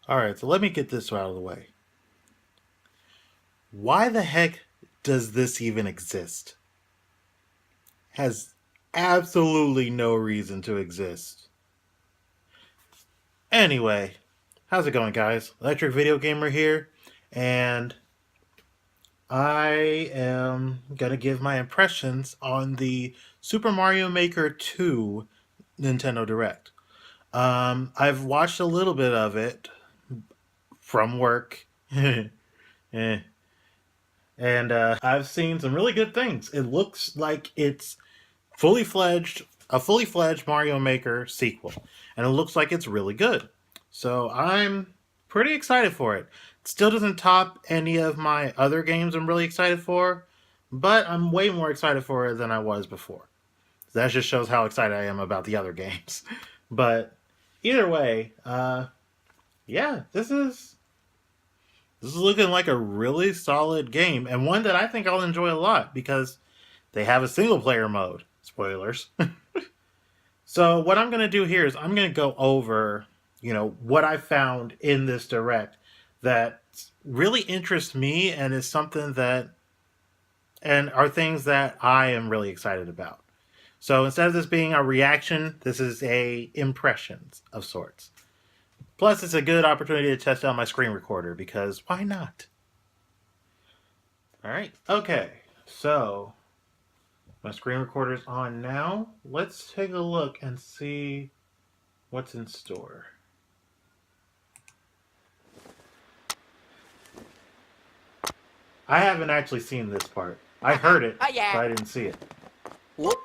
Alright, so let me get this out of the way. Why the heck does this even exist? Has absolutely no reason to exist. Anyway, how's it going, guys? ElectricVideoGamer here, and I am gonna give my impressions on the Super Mario Maker 2 Nintendo Direct. I've watched a little bit of it from work. Eh. And I've seen some really good things. It looks like it's a fully fledged Mario Maker sequel, and it looks like it's really good. So I'm pretty excited for it. It still doesn't top any of my other games I'm really excited for, but I'm way more excited for it than I was before. That just shows how excited I am about the other games. But either way, yeah, this is looking like a really solid game, and one that I think I'll enjoy a lot because they have a single player mode. Spoilers. So what I'm going to do here is I'm going to go over, what I found in this Direct that really interests me and is something and are things that I am really excited about. So instead of this being a reaction, this is a impressions of sorts. Plus, it's a good opportunity to test out my screen recorder, because why not? Alright, okay. So, my screen recorder's on now. Let's take a look and see what's in store. I haven't actually seen this part. I heard it, but I didn't see it. Whoop.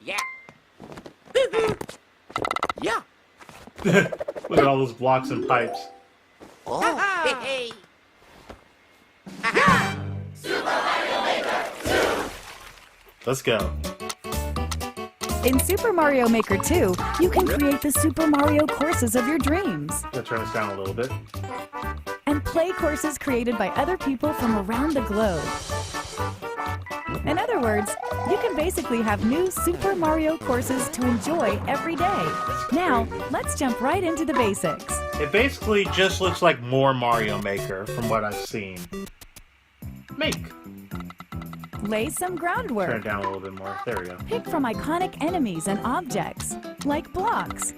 Yeah. Yeah. Look at all those blocks and pipes. Oh. Hey. Super Mario Maker 2. Let's go. In Super Mario Maker 2, you can create the Super Mario courses of your dreams. I'm gonna turn this down a little bit. And play courses created by other people from around the globe. In other words, you can basically have new Super Mario courses to enjoy every day. Now, let's jump right into the basics. It basically just looks like more Mario Maker from what I've seen. Lay some groundwork. Turn it down a little bit more. There we go. Pick from iconic enemies and objects, like blocks,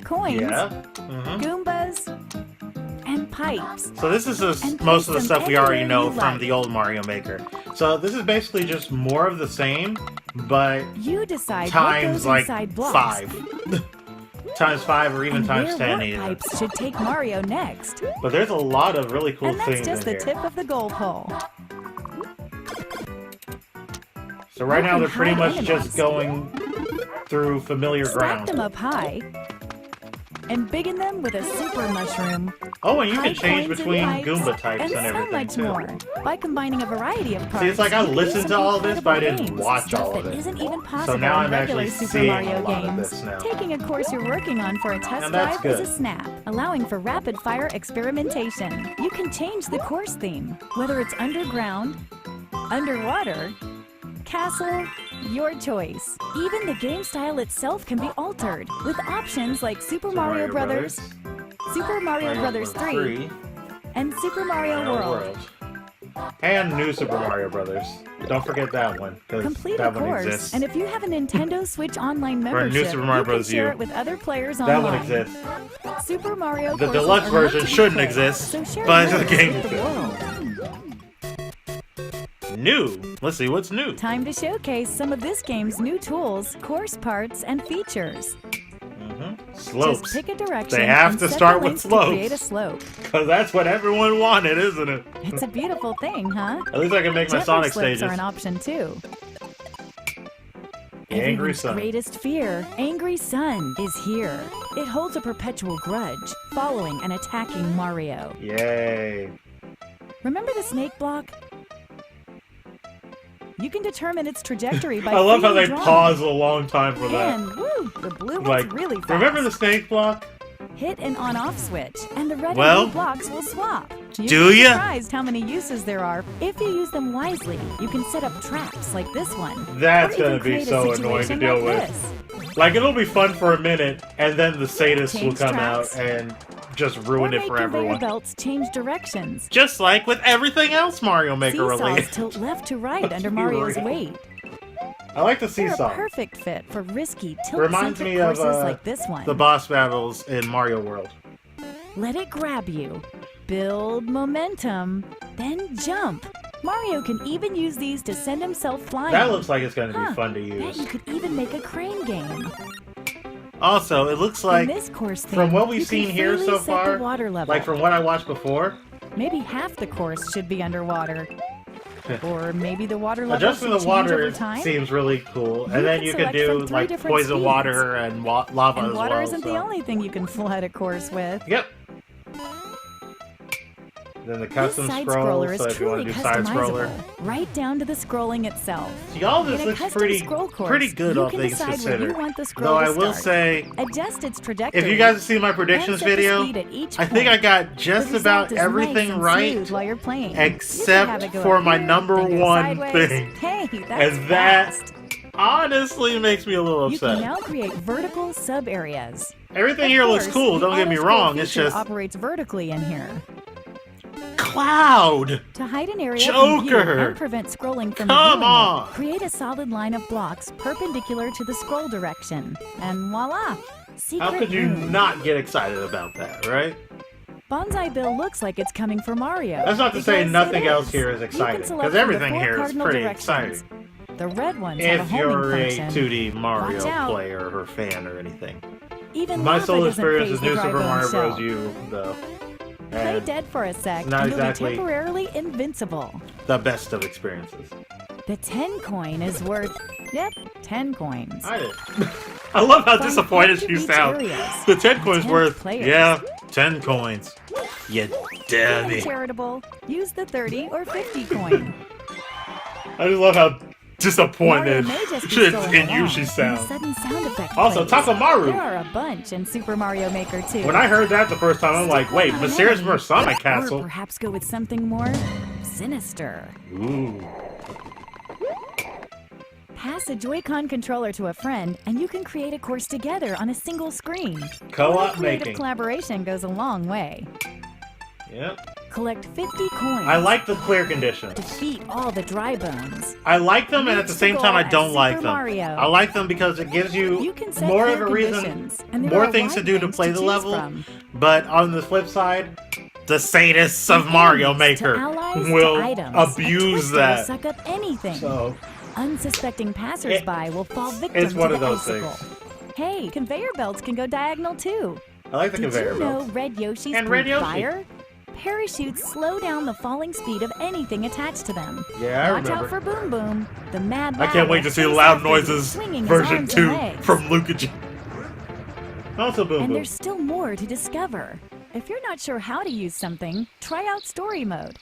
coins, Goombas, and pipes. So this is most of the stuff we already know from the old Mario Maker. So this is basically just more of the same, but you decide times what goes like inside blocks. 5. Times 5 or even and times 10 where even. pipes should take Mario next. But there's a lot of really cool And that's things just in the here. tip of the goal pole. So right now they're pretty much hide just going through familiar Stack ground. them up high and biggin them with a super mushroom. Oh, and you can Hide change coins between and pipes, Goomba types and so everything much too. more. By combining a variety of parts, See, it's like I you can listened do to some all this, but I incredible didn't games, watch stuff all of that it. isn't even possible So now in I'm regular actually Super seeing Mario a lot of games. this now. Taking a course you're working on for a test And that's drive is a good. snap, allowing for rapid-fire experimentation. You can change the course theme, whether it's underground, underwater, castle, your choice. Even the game style itself can be altered with options like Super Mario Brothers, Super Mario Brothers 3, and Super Mario World. And New Super Mario Brothers. Don't forget that one, because Complete that a one course, exists. and if you have a Nintendo Switch Online New membership, Super Mario you can Bros. share U. it with other players That online. one exists. Super Mario The courses deluxe are meant version to be shouldn't played, exist, so share but the yours game with the exists. world. New. Let's see what's new. Time to showcase some of this game's new tools, course parts, and features. Slopes. Just pick a direction They have and to set start the with links to slopes. create a slope. Because that's what everyone wanted, isn't it? It's a beautiful thing, huh? At least I can make my Gentler Sonic slopes stages. are an option too. The Angry Everyone's Sun. greatest fear, Angry Sun, is here. It holds a perpetual grudge, following and attacking Mario. Yay. Remember the snake block? You can determine its trajectory by I love how freely they drawing pause a long time for that. And woo, the blue one's Like, really fast. remember the snake block? Hit an on-off switch, and the red Well, and blue blocks will swap. do You'll be ya? surprised how many uses there are. If you use them wisely, you can set up traps like this one. That's or even gonna be create a so annoying to situation deal like with. this. Like, it'll be fun for a minute, and then the sadists will Change come tracks. out and just ruin Or it make for conveyor everyone. belts change directions. Just like with everything else Mario Maker Seesaws related. tilt left to right Let's under be Mario's real. weight. I like the They're a seesaw. perfect fit for risky Reminds tilt-centric me of courses like this one. the boss battles in Mario World. Let it grab you. Build momentum. Then jump. Mario can even use these to send himself flying. That looks like it's going to be Huh, fun to Bet use. you could even make a crane game. Also, it looks like, In this course theme, from what we've you can seen here freely so set far, the water level. like from what I watched before, Maybe half the course should be underwater. Or maybe the water level adjusting should the change over water time. seems really cool. You And then can you could select do from 3 like different poison speeds. water and lava And as water well. isn't the only thing you can flood a course with. Yep. Then the This custom side scroll, scroller so is if you want truly to do side scroller. customizable, right down to the scrolling itself. See, all this In a looks custom pretty scroll course, good, you all can things decide where you considered. want the scroll Though to I will start. say, Adjust its trajectory. if you guys have seen my and predictions set the video, speed at each I think I point. got The just result about is everything nice and right, smooth while you're playing. You can have except it go for up my here, number then go one sideways. thing. Hey, that's And that fast. honestly makes me a little You can upset. now create vertical sub areas. Everything Of here looks course, cool, the don't get me auto-scroll wrong, it's feature just operates vertically in here. Cloud! To hide an area from view Joker! and prevent scrolling from Come reviewing on! it, create a solid line of blocks perpendicular to the scroll direction. And voila! Secret How could you room. not get excited about that, right? Bonsai Bill looks like it's coming for Mario. That's not to say because nothing it else is. here is You can exciting, select because from the everything 4 here is cardinal pretty directions. exciting. The red ones have a If homing you're a function. 2D Mario Watch out. player or fan or anything. Even My lava sole doesn't experience phase is the New dry Super bone Mario shell. Bros. U, though. Play And dead for a sec, not and you'll exactly be temporarily invincible. the best of experiences. The 10 coin is worth, 10 coins. I did. I love how Find disappointed hard to you reach sound. areas. The 10 coins 10 worth, players. yeah, 10 coins. You Feeling dummy. charitable, use the 30 or 50 coin. I just love how disappointed Mario may just be strolling in you along, she and a sounds. sudden sound effect Also, plays. Takamaru. There are a bunch in Super Mario Maker 2. When I heard that the first time, I'm like, wait, Stick Mysterious with an Persona enemy. Or Castle? perhaps go with something more sinister. Ooh. Pass a Joy-Con controller to a friend, and you can create a course together on a single screen. Co-op Creative making. collaboration goes a long way. Yep. Collect 50 coins. I like the clear conditions. Defeat all the dry bones. I like them, and at the same time, I don't like them. Mario. I like them because it gives You you can set more of clear a reason, conditions, and there more are things to wide do to things play to the choose level. from. But on the flip side, the sadists of Mario Enemies to Maker allies to will items. A abuse twister will that. suck up anything. So Unsuspecting passersby will fall victim it's one to of the those icicle. things. Hey, conveyor belts can go diagonal too. I like the Did conveyor you know belts. Red Yoshis And breathe Red Yoshi. fire? Parachutes slow down the falling speed of anything attached to them. Yeah, I Watch remember. out for Boom Boom, the mad I can't wait to see the chase Loud after you, Noises swinging his version arms 2 and legs. from Luca G. Also Boom And Boom. there's still more to discover. If you're not sure how to use something, try out story mode.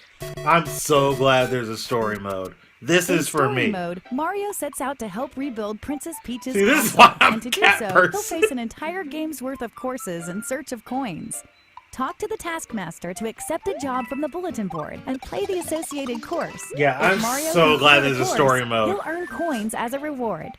I'm so glad there's a story mode. This In is for story me. mode, Mario sets out to help rebuild Princess Peach's See, this is castle, why I'm and to do cat so, person. he'll face an entire game's worth of courses in search of coins. Talk to the Taskmaster to accept a job from the bulletin board and play the associated course. Yeah, If I'm Mario so can glad clear the there's a course, story mode. He'll earn coins as a reward.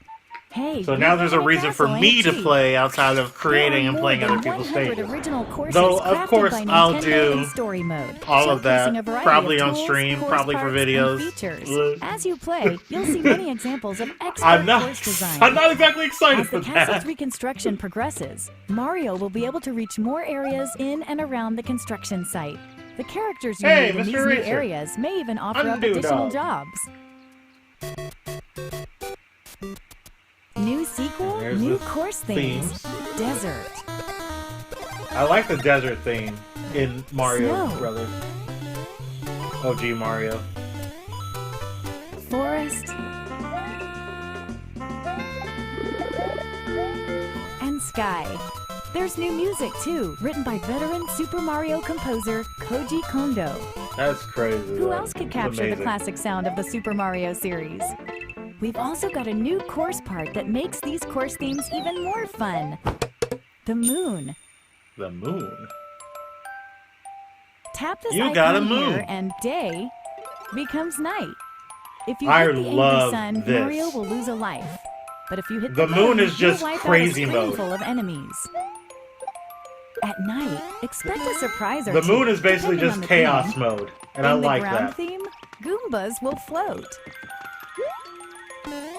Hey, So now there's a rebuilding reason for castle me ain't to cheap. play outside of There creating are and more playing than other people's 100 stages. original courses Though, of crafted course, by I'll Nintendo do in story mode, all of that, showcasing a variety probably of on tools, stream, course probably for parts, videos. and features. Ugh. As you play, you'll see many examples of expert I'm not. course design. I'm not exactly excited As for the castle's that. reconstruction progresses, Mario will be able to reach more areas in and around the construction site. The characters you Hey, meet in Mr. these new Racer. areas may even offer up Undo additional dog. jobs. New sequel, There's new the course themes. Desert, I like the desert theme in Mario Snow. Brothers. OG Mario. forest, and sky. There's new music too, written by veteran Super Mario composer Koji Kondo. That's crazy. Who though. else could It's capture the amazing. classic sound of the Super Mario series? We've also got a new course part that makes these course themes even more fun. The moon. The moon. Tap this You icon got a here moon. and day becomes night. If you I hit the angry love sun, this. Mario will lose a life. But if you hit The moon is you'll just wipe out crazy a screen mode. full of enemies. At night, expect a surprise or The two, moon is basically depending just on the chaos theme. mode, and I In the like ground that. theme, Goombas will float.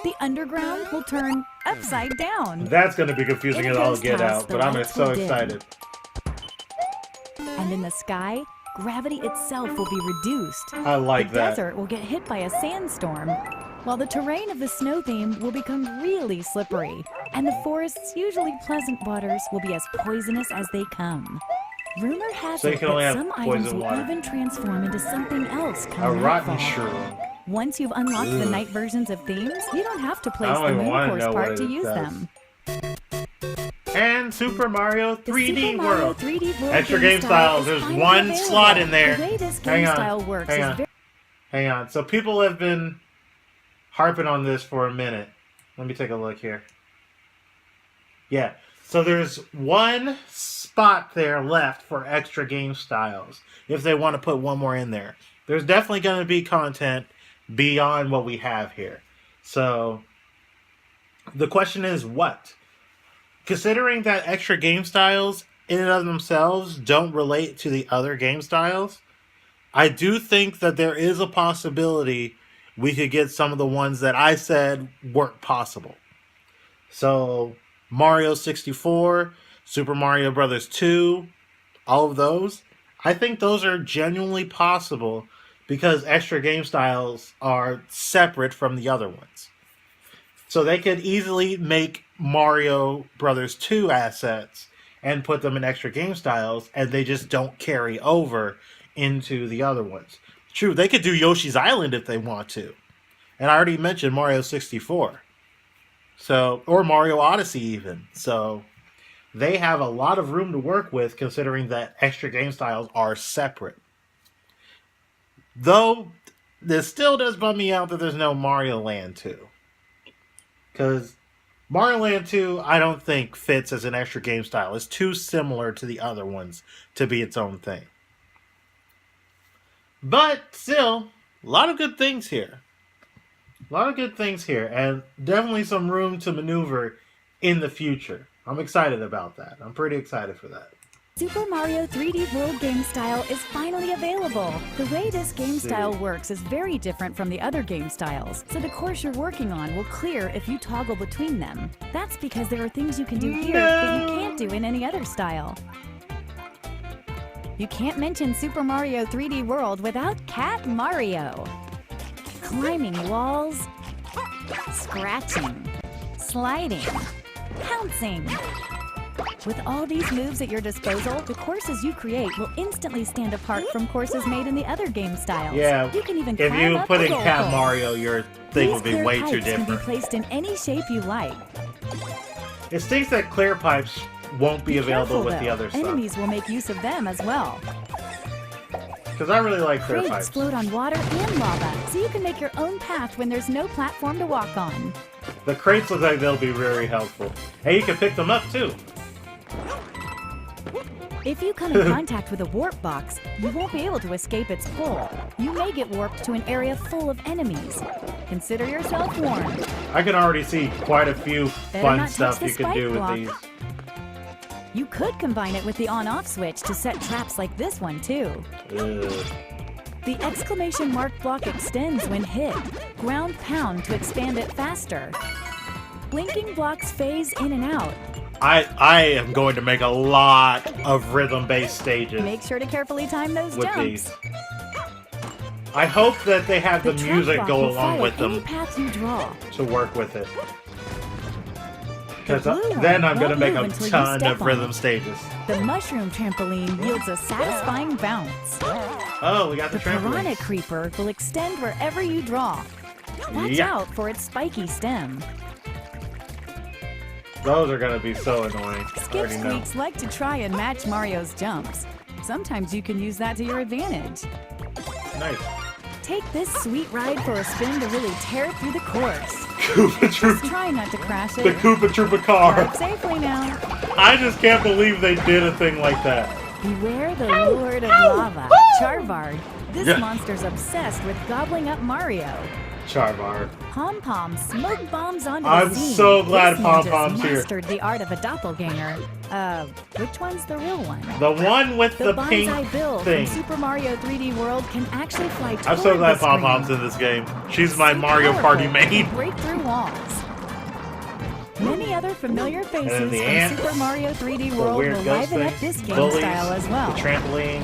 The underground will turn upside down. That's going to be confusing In as a all ghost get house, out, the but I'm lights so will dim. excited. And in the sky, gravity itself will be reduced. I like The that. desert will get hit by a sandstorm, while the terrain of the snow theme will become really slippery, and the forest's usually pleasant waters will be as poisonous as they come. Rumor has So you it can only that have some items poison will water. even transform into something else A come rotten nightfall. shroom. Once you've unlocked the Ugh. night versions of themes, you don't have to place don't the even moon wanna course know part what to it use does. them. And Super Mario The 3D Super Mario World. 3D World Extra game styles. is There's finally one available. slot in there. The way this Hang game on, style works hang is on. very Hang on. So people have been harping on this for a minute. Let me take a look here. Yeah. So there's one spot there left for extra game styles if they want to put one more in there. There's definitely going to be content beyond what we have here. So the question is what? Considering that extra game styles in and of themselves don't relate to the other game styles, I do think that there is a possibility we could get some of the ones that I said weren't possible. So Mario 64, Super Mario Brothers 2, all of those, I think those are genuinely possible because extra game styles are separate from the other ones. So they could easily make Mario Brothers 2 assets and put them in extra game styles, and they just don't carry over into the other ones. True, they could do Yoshi's Island if they want to. And I already mentioned Mario 64. So, or Mario Odyssey even. So they have a lot of room to work with considering that extra game styles are separate. Though, this still does bum me out that there's no Mario Land 2. Because Mario Land 2, I don't think fits as an extra game style. It's too similar to the other ones to be its own thing. But still, a lot of good things here. A lot of good things here. And definitely some room to maneuver in the future. I'm excited about that. I'm pretty excited for that. Super Mario 3D World game style is finally available. The way this game style works is very different from the other game styles, so the course you're working on will clear if you toggle between them. That's because there are things you can do here that you can't do in any other style. You can't mention Super Mario 3D World without Cat Mario. Climbing walls, scratching, sliding, pouncing. With all these moves at your disposal, the courses you create will instantly stand apart from courses made in the other game styles. Yeah, You can even if climb you up put the in goal Cat post. Mario, your thing These would be clear way too pipes can be different. placed in any shape you like. It stinks that clear pipes won't be available Careful, with the though. other stuff. Enemies will make use of them as well. Because I really like clear Crates pipes. float on water and lava, so you can make your own path when there's no platform to walk on. The crates look like they'll be very helpful. And you can pick them up too. If you come in contact with a warp box, you won't be able to escape its pull. You may get warped to an area full of enemies. Consider yourself warned. I can already see quite a few Better fun not touch stuff the you can spike do with block. these. You could combine it with the on-off switch to set traps like this one too. Ugh. The exclamation mark block extends when hit. Ground pound to expand it faster. Blinking blocks phase in and out. I am going to make a lot of rhythm-based stages Make sure to carefully time those with jumps. these. I hope that they have the trap music block go will along follow with any them path you draw. to work with it. The Because blue then one I'm going to won't make move a until you ton step of on rhythm it. stages. The mushroom trampoline yields a satisfying bounce. Oh, we got the The piranha trampoline. creeper will extend wherever you draw. Watch Yeah. out for its spiky stem. Those are going to be so annoying. I Skip already know. Squeaks like to try and match Mario's jumps. Sometimes you can use that to your advantage. Nice. Take this sweet ride for a spin to really tear through the course. Koopa Just Troopa. try not to crash The it. Koopa Troopa car. Drive safely now. I just can't believe they did a thing like that. Beware the Lord of Lava, Charvard. This Yeah. monster's obsessed with gobbling up Mario. Charbar. Pom-Pom smoke bombs onto the I'm scene. so glad This ninja's Pom-Pom's here. mastered the art of a doppelganger. Which one's the real one? The one with the pink Banzai Bill thing. from Super Mario 3D World can actually fly toward I'm so glad the screen. Pom-Pom's in this game. She's my Mario Powerful, Party can main. break through walls. Many other familiar faces And the from ants, Super Mario 3D the World weird will ghost liven up things, this game bullies, style as well. the trampoline,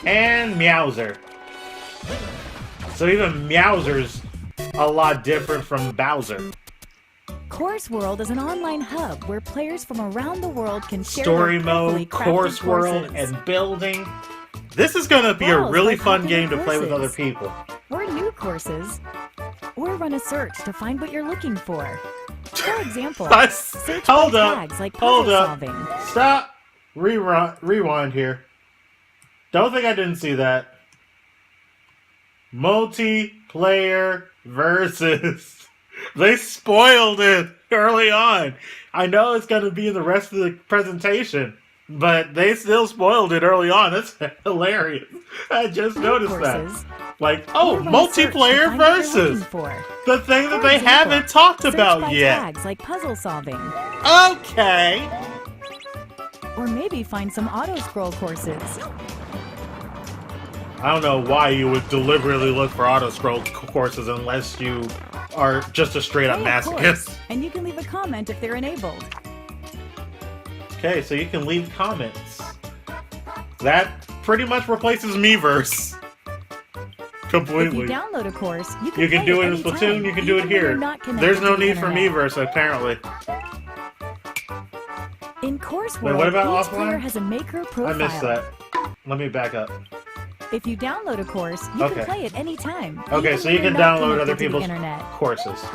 and Meowser. So even Meowser's a lot different from Bowser. Course World is an online hub where players from around the world can share Story their carefully mode, crafted course world, courses. and building. This is gonna be a Browse really by fun popular game to play with other courses. people. Or new courses, or run a search to find what you're looking for. For example, search Hold by up, tags like hold puzzle up, solving. stop, rewind here. Don't think I didn't see that. Multiplayer versus. They spoiled it early on. I know it's going to be in the rest of the presentation, but they still spoiled it early on. That's hilarious. I just noticed Courses, that. Like, oh, or run a search to multiplayer find what you're looking versus. for. The thing that For they example, haven't talked search about by yet. tags like puzzle solving. Okay. Or maybe find some auto-scroll courses. I don't know why you would deliberately look for auto-scroll courses unless you are just a straight-up Play a course, masochist. and you can leave a comment if they're enabled. Okay, so you can leave comments. That pretty much replaces Miiverse. If you Completely. download a course, you can, You can play do it in anytime, Splatoon, you can do it even when you're here. not connected There's no to the need for internet. Miiverse, apparently. In Course Wait, World, what about each player offline? has a maker I profile. missed that. Let me back up. If you download a course, you Okay. can play it anytime. Okay, even so when you you're can not download connected other to the people's internet. courses.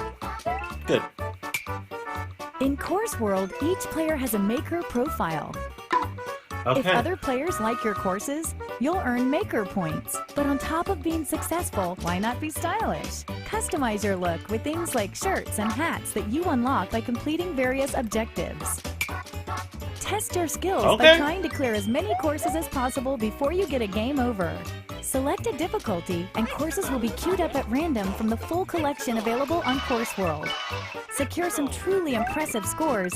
Good. In Course World, each player has a maker profile. If Okay. other players like your courses, you'll earn maker points. But on top of being successful, why not be stylish? Customize your look with things like shirts and hats that you unlock by completing various objectives. Test your skills by Okay. trying to clear as many courses as possible before you get a game over. Select a difficulty, and courses will be queued up at random from the full collection available on Course World. Secure some truly impressive scores,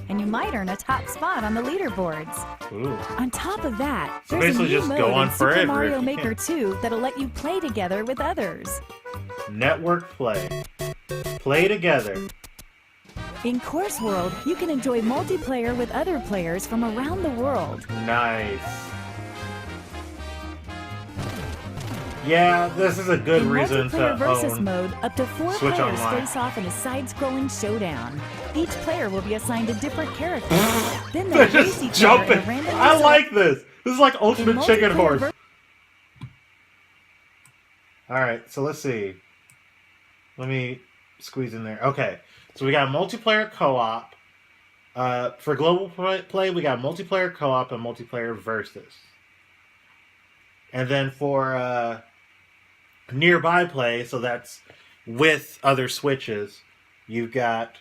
and you might earn a top spot on the leaderboards. Ooh. On top of that, So there's a basically new just mode go on in Super forever Mario if you Maker can. 2 that'll let you play together with others. Network play. Play together. In Course World, you can enjoy multiplayer with other players from around the world. Nice. Yeah, this is a good In reason multiplayer to versus own. mode, up to 4 Switch players Online. face off in a side-scrolling showdown. Each player will be assigned a different character. Then They're they'll race just each other in jumping. a randomly I like this. This is like Ultimate Chicken multiplayer Horse. ver- Alright, so let's see. Let me squeeze in there. Okay, so we got multiplayer co-op. For global play, we got multiplayer co-op and multiplayer versus. And then for nearby play, so that's with other switches, you've got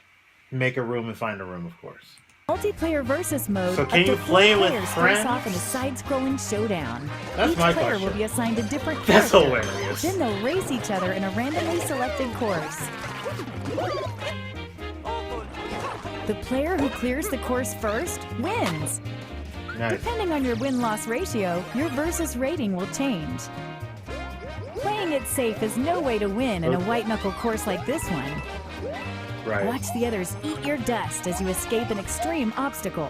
make a room and find a room, of course. Multiplayer versus mode, So up can to you 4 play with players friends? face off in a side-scrolling showdown. That's Each my player question. will be assigned a different That's character. hilarious. Then they'll race each other in a randomly selected course. The player who clears the course first wins. Nice. Depending on your win-loss ratio, your versus rating will change. Playing it safe is no way to win in a white-knuckle course like this one. Right. Watch the others eat your dust as you escape an extreme obstacle.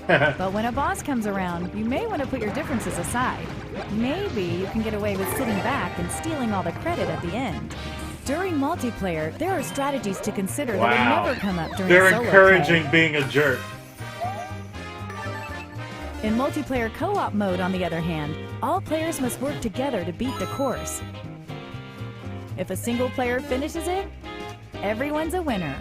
But when a boss comes around, you may want to put your differences aside. Maybe you can get away with sitting back and stealing all the credit at the end. During multiplayer, there are strategies to consider that Wow. would never come up during They're solo encouraging play. being a jerk. In multiplayer co-op mode, on the other hand, all players must work together to beat the course. If a single player finishes it, everyone's a winner.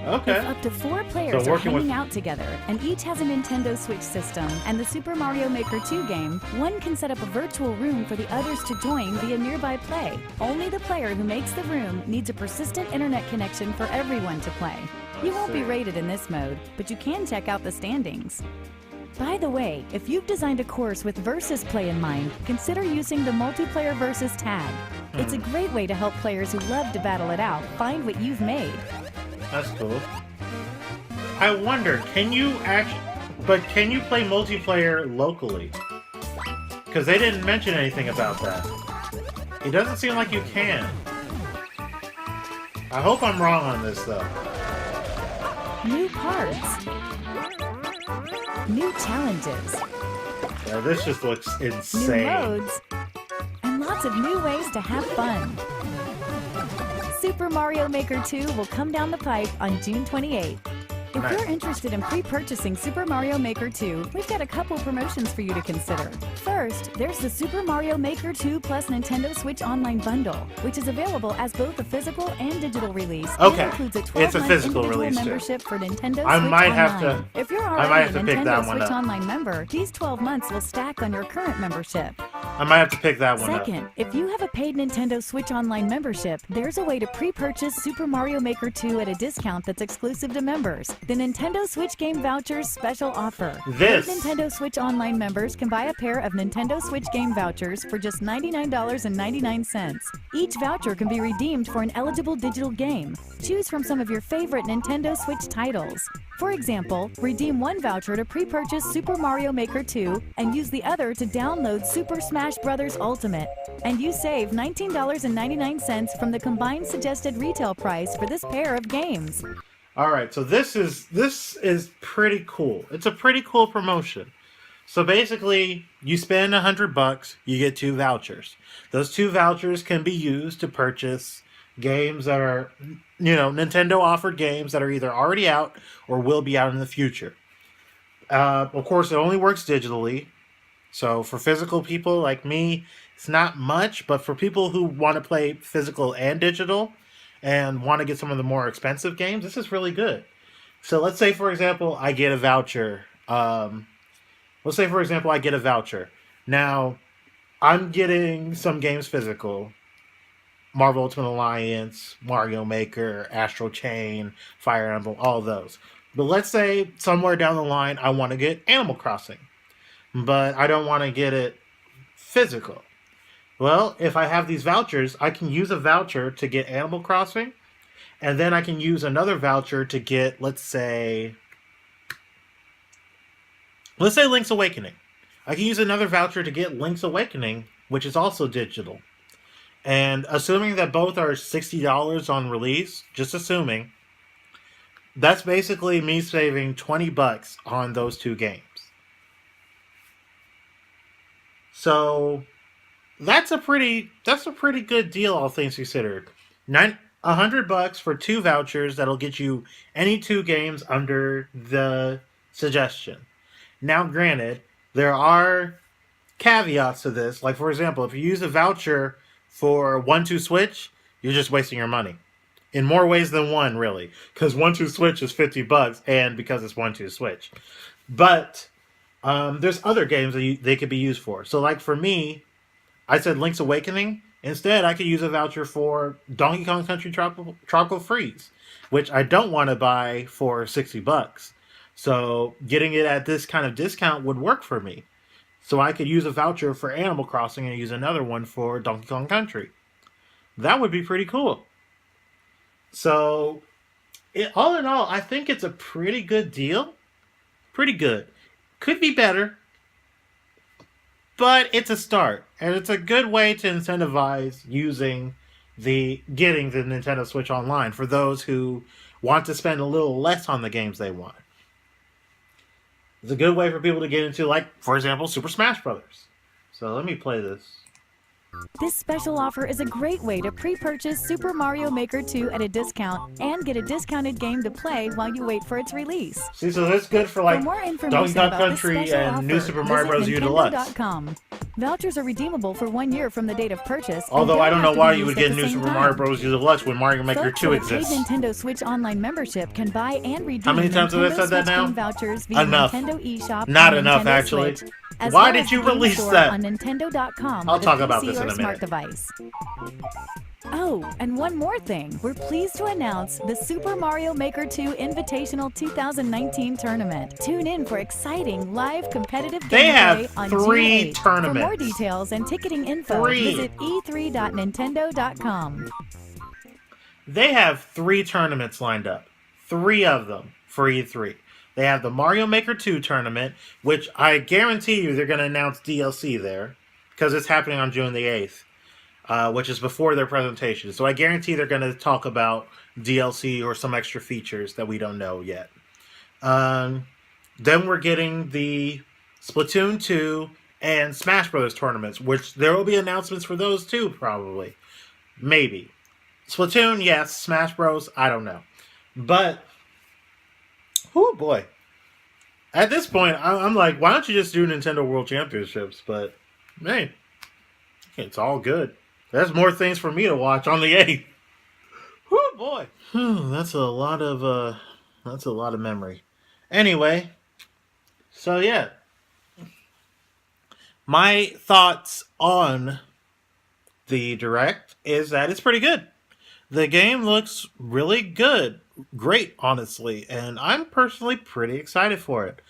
Okay. If up to 4 players So are working hanging with- out together and each has a Nintendo Switch system and the Super Mario Maker 2 game, one can set up a virtual room for the others to join via nearby play. Only the player who makes the room needs a persistent internet connection for everyone to play. You won't be rated in this mode, but you can check out the standings. By the way, if you've designed a course with versus play in mind, consider using the multiplayer versus tag. It's a great way to help players who love to battle it out find what you've made. That's cool. I wonder, can you play multiplayer locally? Because they didn't mention anything about that. It doesn't seem like you can. I hope I'm wrong on this, though. New cards. New challenges. Yeah, this just looks New insane. modes. And lots of new ways to have fun. Super Mario Maker 2 will come down the pipe on June 28th. If Nice. you're interested in pre-purchasing Super Mario Maker 2, we've got a couple promotions for you to consider. First, there's the Super Mario Maker 2 plus Nintendo Switch Online Bundle, which is available as both a physical and digital release. Okay. And includes a It's a 12-month physical individual release, too. membership for Nintendo I Switch might have to- Online. If you're I already might a have to pick Nintendo that one Switch up. Online member, these 12 months will stack on your current membership. I might have to pick that one up. Second, if you have a paid Nintendo Switch Online membership, there's a way to pre-purchase Super Mario Maker 2 at a discount that's exclusive to members. The Nintendo Switch Game Vouchers special offer. This- Paid Nintendo Switch Online members can buy a pair of Nintendo Switch Game Vouchers for just $99.99. Each voucher can be redeemed for an eligible digital game. Choose from some of your favorite Nintendo Switch titles. For example, redeem one voucher to pre-purchase Super Mario Maker 2 and use the other to download Super Smash Bros. Ultimate. And you save $19.99 from the combined suggested retail price for this pair of games. All right, so this is pretty cool. It's a pretty cool promotion. So basically, you spend $100, you get 2 vouchers. Those 2 vouchers can be used to purchase games that are, Nintendo offered games that are either already out or will be out in the future. Of course, it only works digitally. So for physical people like me, it's not much, but for people who want to play physical and digital and want to get some of the more expensive games, this is really good. So let's say, for example, I get a voucher. Now, I'm getting some games physical. Marvel Ultimate Alliance, Mario Maker, Astral Chain, Fire Emblem, all of those. But let's say somewhere down the line, I want to get Animal Crossing. But I don't want to get it physical. Well, if I have these vouchers, I can use a voucher to get Animal Crossing, and then I can use another voucher to get, let's say Link's Awakening. I can use another voucher to get Link's Awakening, which is also digital. And assuming that both are $60 on release, just assuming, that's basically me saving $20 on those 2 games. So that's a pretty good deal, all things considered. $100 for 2 vouchers that'll get you any 2 games under the suggestion. Now, granted, there are caveats to this. Like, for example, if you use a voucher for 1-2 Switch, you're just wasting your money. In more ways than one, really. Because 1-2 Switch is $50, and because it's 1-2 Switch. But there's other games that they could be used for. So, like, for me, I said Link's Awakening. Instead, I could use a voucher for Donkey Kong Country Tropical Freeze, which I don't want to buy for $60. So getting it at this kind of discount would work for me. So I could use a voucher for Animal Crossing and use another one for Donkey Kong Country. That would be pretty cool. So, all in all, I think it's a pretty good deal. Pretty good. Could be better. But it's a start. And it's a good way to incentivize getting the Nintendo Switch Online for those who want to spend a little less on the games they want. It's a good way for people to get into, like, for example, Super Smash Brothers. So let me play this. This special offer is a great way to pre-purchase Super Mario Maker 2 at a discount and get a discounted game to play while you wait for its release. See, so that's good for, like, For more Donkey information Kong about Country this special and New offer, Super Mario Bros. U visit Deluxe. Nintendo.com. Vouchers are redeemable for 1 year from the date of purchase. and Although I don't have know to why be you would used get at the New same Super time. Mario Bros. U Deluxe when Mario Maker Folks 2 with a paid exists. Nintendo Switch Online membership can buy and redeem How many times have I Nintendo said that Switch now? game vouchers via Enough. Nintendo eShop Not on enough, Nintendo actually. Switch, as Why well did as you the Game release Store that? on Nintendo.com I'll with talk a about PC this or in a smart minute. device. Oh, and one more thing. We're pleased to announce the Super Mario Maker 2 Invitational 2019 tournament. Tune in for exciting live competitive They have gameplay on 3 June 8th. tournaments. For more details and ticketing info, 3. visit e3.nintendo.com. They have 3 tournaments lined up. 3 of them for E3. They have the Mario Maker 2 tournament, which I guarantee you they're going to announce DLC there, because it's happening on June the 8th, which is before their presentation. So I guarantee they're going to talk about DLC or some extra features that we don't know yet. Then we're getting the Splatoon 2 and Smash Bros. Tournaments, which there will be announcements for those too, probably. Maybe. Splatoon, yes. Smash Bros., I don't know. But, oh boy. At this point, I'm like, why don't you just do Nintendo World Championships? But, man, it's all good. There's more things for me to watch on the 8th. Oh boy. That's a lot of memory. Anyway, so yeah. My thoughts on the Direct is that it's pretty good. The game looks really good. Great, honestly. And I'm personally pretty excited for it.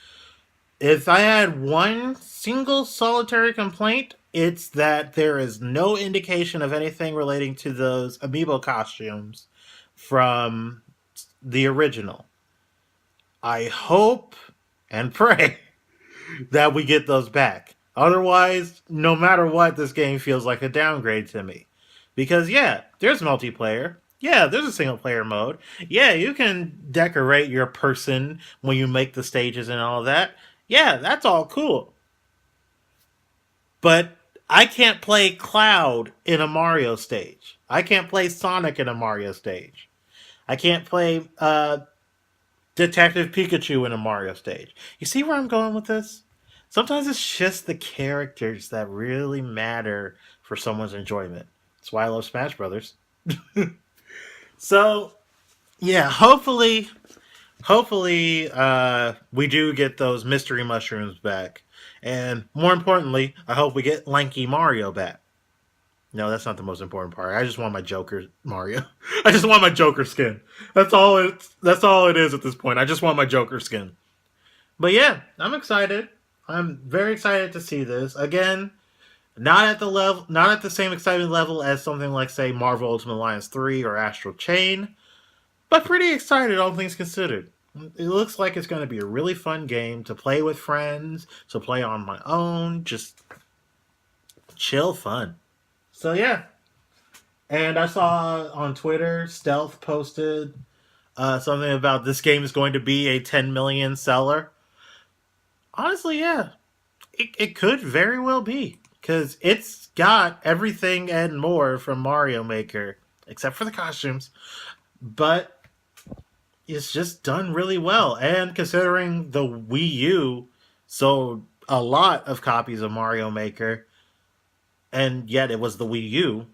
If I had one single solitary complaint, it's that there is no indication of anything relating to those amiibo costumes from the original. I hope and pray that we get those back. Otherwise, no matter what, this game feels like a downgrade to me. Because, yeah, there's multiplayer. Yeah, there's a single player mode. Yeah, you can decorate your person when you make the stages and all that. Yeah, that's all cool. But I can't play Cloud in a Mario stage. I can't play Sonic in a Mario stage. I can't play Detective Pikachu in a Mario stage. You see where I'm going with this? Sometimes it's just the characters that really matter for someone's enjoyment. That's why I love Smash Brothers. So, yeah, hopefully we do get those mystery mushrooms back. And more importantly, I hope we get Lanky Mario back. No, that's not the most important part. I just want my Joker Mario. I just want my Joker skin. That's all it is at this point. I just want my Joker skin. But yeah, I'm excited. I'm very excited to see this. Again, not at the same excitement level as something like, say, Marvel Ultimate Alliance 3 or Astral Chain, but pretty excited, all things considered. It looks like it's going to be a really fun game to play with friends, to play on my own, just chill fun. So yeah. And I saw on Twitter, Stealth posted something about this game is going to be a 10 million seller. Honestly, yeah. It could very well be. Because it's got everything and more from Mario Maker, except for the costumes. But it's just done really well. And considering the Wii U sold a lot of copies of Mario Maker, and yet it was the Wii U,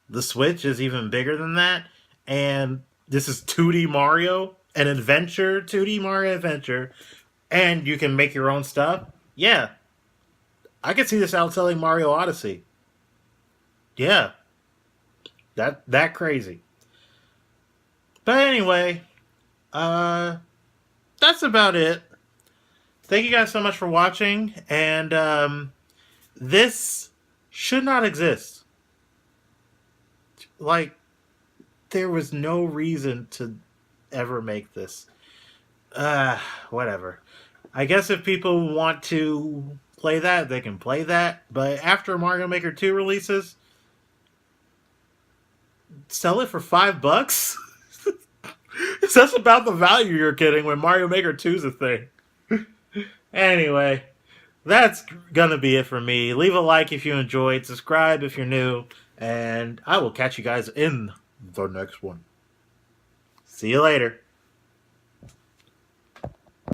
the Switch is even bigger than that. And this is 2D Mario, an adventure, 2D Mario adventure, and you can make your own stuff. Yeah. I could see this outselling Mario Odyssey. Yeah. That crazy. But anyway, that's about it. Thank you guys so much for watching, and this should not exist. Like, there was no reason to ever make this. Whatever. I guess if people want to play that, they can play that. But after Mario Maker 2 releases, sell it for $5? That's about the value you're getting when Mario Maker 2 is a thing. Anyway, that's gonna be it for me. Leave a like if you enjoyed, subscribe if you're new, and I will catch you guys in the next one. See you later.